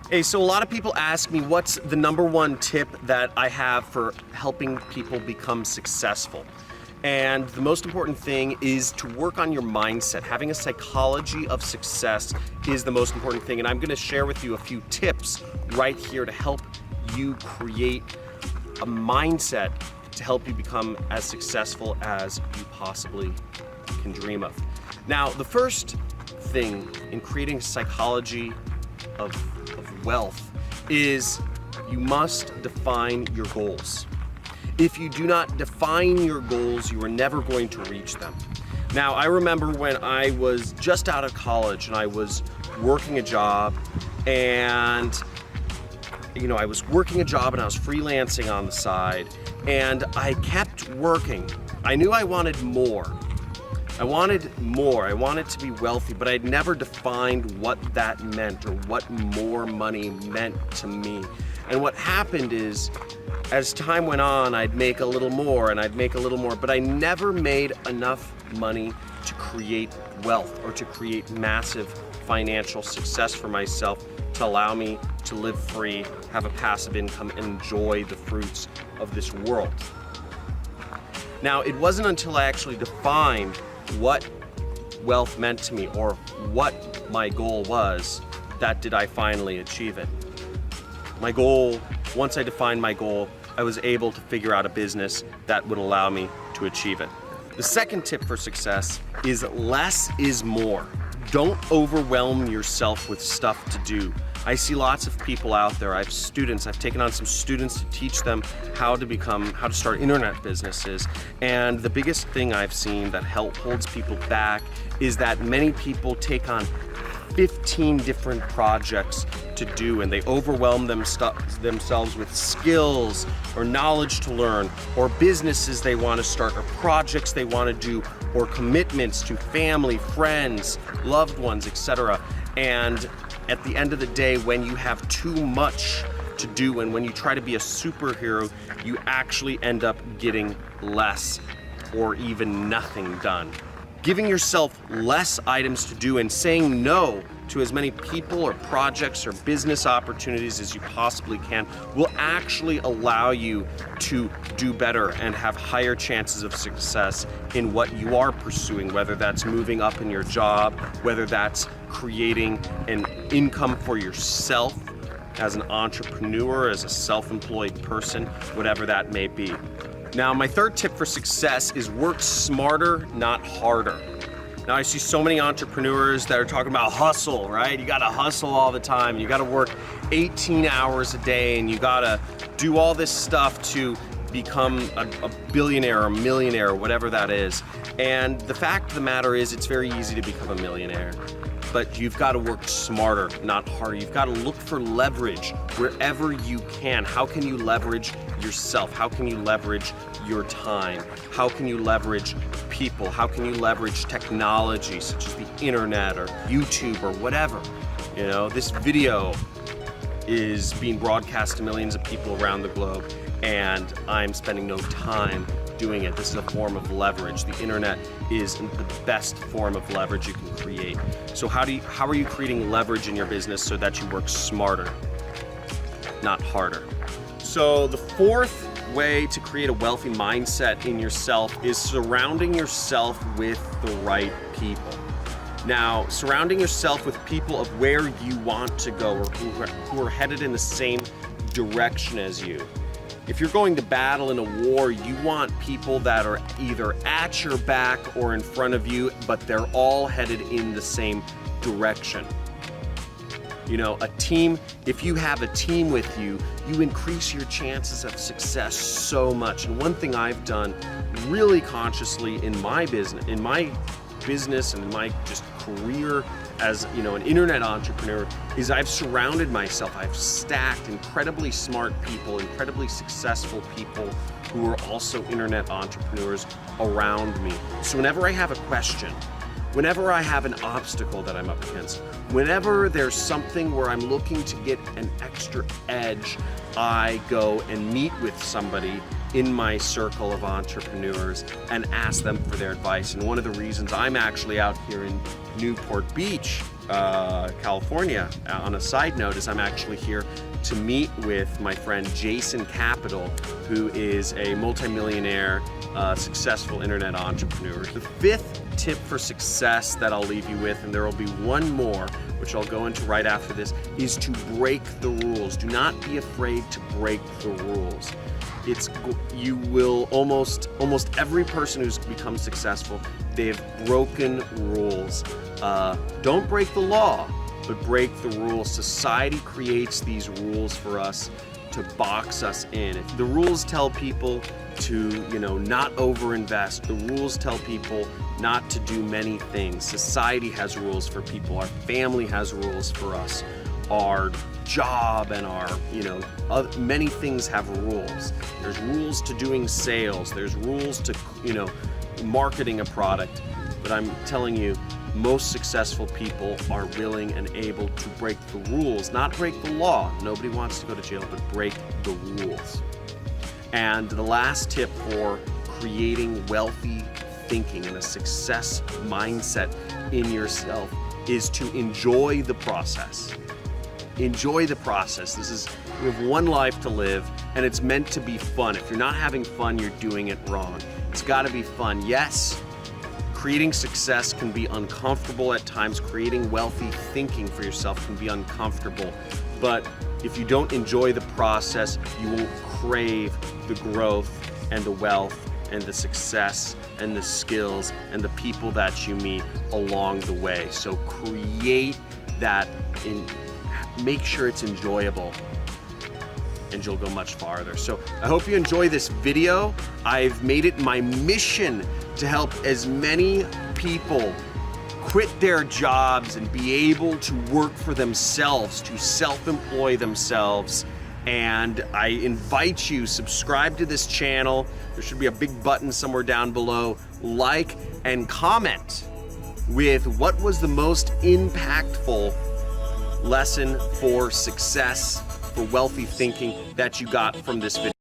Hey, so a lot of people ask me what's the number one tip that I have for helping people become successful. And the most important thing is to work on your mindset. Having a psychology of success is the most important thing. And I'm going to share with you a few tips right here to help you create a mindset to help you become as successful as you possibly can dream of. Now, the first thing in creating a psychology of wealth is you must define your goals. If you do not define your goals, you are never going to reach them. Now, I remember when I was just out of college and I was working a job and I was working a job and I was freelancing on the side and I kept working. I knew I wanted more. I wanted more. I wanted to be wealthy, but I'd never defined what that meant or what more money meant to me. And what happened is, as time went on, I'd make a little more and I'd make a little more, but I never made enough money to create wealth or to create massive financial success for myself to allow me to live free, have a passive income, and enjoy the fruits of this world. Now, it wasn't until I actually defined what wealth meant to me or what my goal was that did I finally achieve it. My goal, once I defined my goal, I was able to figure out a business that would allow me to achieve it. The second tip for success is less is more. Don't overwhelm yourself with stuff to do. I see lots of people out there. I've taken on some students to teach them how to start internet businesses. And the biggest thing I've seen that holds people back is that many people take on 15 different projects to do and they overwhelm themselves with skills or knowledge to learn or businesses they want to start or projects they want to do or commitments to family, friends, loved ones, etc. And at the end of the day, when you have too much to do and when you try to be a superhero, you actually end up getting less or even nothing done. Giving yourself less items to do and saying no to as many people or projects or business opportunities as you possibly can will actually allow you to do better and have higher chances of success in what you are pursuing, whether that's moving up in your job, whether that's creating an income for yourself as an entrepreneur, as a self-employed person, whatever that may be. Now, my third tip for success is work smarter, not harder. Now, I see so many entrepreneurs that are talking about hustle, right? You gotta hustle all the time. You gotta work 18 hours a day and you gotta do all this stuff to become a billionaire or millionaire or whatever that is. And the fact of the matter is it's very easy to become a millionaire. But you've got to work smarter, not harder. You've got to look for leverage wherever you can. How can you leverage yourself? How can you leverage your time? How can you leverage people? How can you leverage technology such as the internet or YouTube or whatever? This video is being broadcast to millions of people around the globe and I'm spending no time doing it. This is a form of leverage. The internet is the best form of leverage you can create. So how are you creating leverage in your business so that you work smarter, not harder? So the fourth way to create a wealthy mindset in yourself is surrounding yourself with the right people. Now, surrounding yourself with people of where you want to go or who are headed in the same direction as you. If you're going to battle in a war, you want people that are either at your back or in front of you, but they're all headed in the same direction. A team, if you have a team with you, you increase your chances of success so much. And one thing I've done really consciously in my business and in my just career as an internet entrepreneur is I've surrounded myself, I've stacked incredibly smart people, incredibly successful people who are also internet entrepreneurs around me. So whenever I have a question, whenever I have an obstacle that I'm up against, whenever there's something where I'm looking to get an extra edge, I go and meet with somebody in my circle of entrepreneurs and ask them for their advice. And one of the reasons I'm actually out here in Newport Beach California. On a side note, is I'm actually here to meet with my friend Jason Capital, who is a multimillionaire, successful internet entrepreneur. The fifth tip for success that I'll leave you with, and there will be one more, which I'll go into right after this, is to break the rules. Do not be afraid to break the rules. You will almost every person who's become successful, they've broken rules. Don't break the law, but break the rules. Society creates these rules for us to box us in. The rules tell people to, not overinvest. The rules tell people not to do many things. Society has rules for people. Our family has rules for us. Our job and our, many things have rules. There's rules to doing sales. There's rules to, marketing a product. But I'm telling you, most successful people are willing and able to break the rules, not break the law. Nobody wants to go to jail, but break the rules. And the last tip for creating wealthy thinking and a success mindset in yourself is to enjoy the process. Enjoy the process. We have one life to live, and it's meant to be fun. If you're not having fun, you're doing it wrong. It's got to be fun. Yes, creating success can be uncomfortable at times. Creating wealthy thinking for yourself can be uncomfortable. But if you don't enjoy the process, you won't crave the growth and the wealth and the success and the skills and the people that you meet along the way. So create that, make sure it's enjoyable, and you'll go much farther. So I hope you enjoy this video. I've made it my mission to help as many people quit their jobs and be able to work for themselves, to self-employ themselves. And I invite you, subscribe to this channel. There should be a big button somewhere down below. Like and comment with what was the most impactful lesson for success, for wealthy thinking that you got from this video.